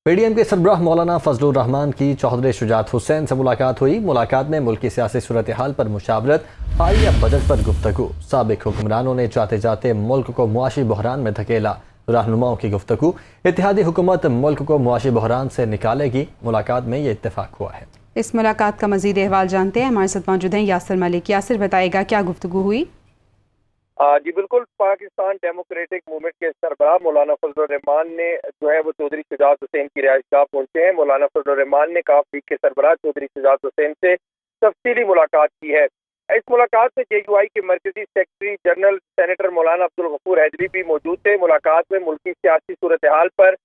P D M کے سربراہ مولانا فضل الرحمان کی چودھری شجاعت حسین سے ملاقات ہوئی۔ ملاقات میں ملکی سیاسی صورتحال پر مشاورت، حالیہ بجٹ پر گفتگو۔ سابق حکمرانوں نے جاتے جاتے ملک کو معاشی بحران میں دھکیلا، رہنماؤں کی گفتگو۔ اتحادی حکومت ملک کو معاشی بحران سے نکالے گی، ملاقات میں یہ اتفاق ہوا ہے۔ اس ملاقات کا مزید احوال جانتے ہیں، ہمارے ساتھ موجود ہیں یاسر ملک۔ یاسر، بتائے گا کیا گفتگو ہوئی؟ جی بالکل، پاکستان ڈیموکریٹک موومنٹ کے سربراہ مولانا فضل الرحمان نے وہ چودھری شجاعت حسین کی رہائش گاہ پہنچے ہیں۔ مولانا فضل الرحمان نے کاف لیگ کے سربراہ چودھری شجاعت حسین سے تفصیلی ملاقات کی ہے۔ اس ملاقات میں جے یو آئی کے مرکزی سیکرٹری جنرل سینیٹر مولانا عبدالغفور حیدری بھی موجود تھے۔ ملاقات میں ملکی سیاسی صورتحال پر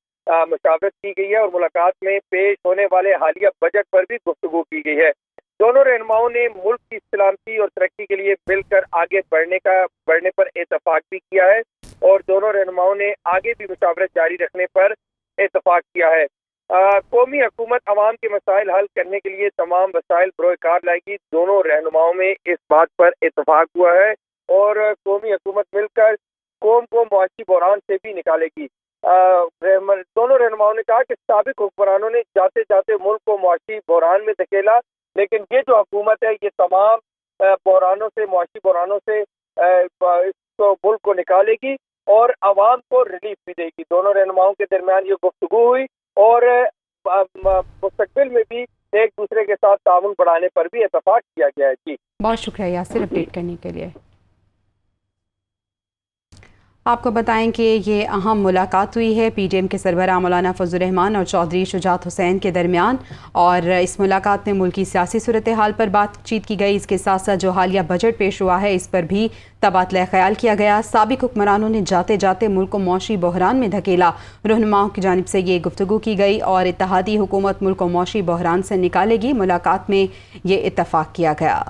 مشاورت کی گئی ہے اور ملاقات میں پیش ہونے والے حالیہ بجٹ پر بھی گفتگو کی گئی ہے۔ دونوں رہنماؤں نے ملک کی سلامتی اور ترقی کے لیے مل کر آگے بڑھنے پر اتفاق بھی کیا ہے اور دونوں رہنماؤں نے آگے بھی مشاورت جاری رکھنے پر اتفاق کیا ہے۔ قومی حکومت عوام کے مسائل حل کرنے کے لیے تمام وسائل بروئے کار لائے گی۔ دونوں رہنماؤں میں اس بات پر اتفاق ہوا ہے اور قومی حکومت مل کر قوم کو معاشی بحران سے بھی نکالے گی۔ دونوں رہنماؤں نے کہا کہ سابق حکمرانوں نے جاتے جاتے ملک کو معاشی بحران میں دھکیلا، لیکن یہ جو حکومت ہے یہ تمام معاشی بحرانوں سے ملک کو نکالے گی اور عوام کو ریلیف بھی دے گی۔ دونوں رہنماؤں کے درمیان یہ گفتگو ہوئی اور مستقبل میں بھی ایک دوسرے کے ساتھ تعاون بڑھانے پر بھی اتفاق کیا گیا ہے۔ جی بہت شکریہ یاسر اپڈیٹ کرنے کے لیے۔ آپ کو بتائیں کہ یہ اہم ملاقات ہوئی ہے پی ڈی ایم کے سربراہ مولانا فضل الرحمان اور چودھری شجاعت حسین کے درمیان، اور اس ملاقات میں ملکی سیاسی صورتحال پر بات چیت کی گئی۔ اس کے ساتھ ساتھ جو حالیہ بجٹ پیش ہوا ہے اس پر بھی تبادلہ خیال کیا گیا۔ سابق حکمرانوں نے جاتے جاتے ملک کو معاشی بحران میں دھکیلا، رہنماؤں کی جانب سے یہ گفتگو کی گئی اور اتحادی حکومت ملک کو معاشی بحران سے نکالے گی۔ ملاقات میں یہ اتفاق کیا گیا۔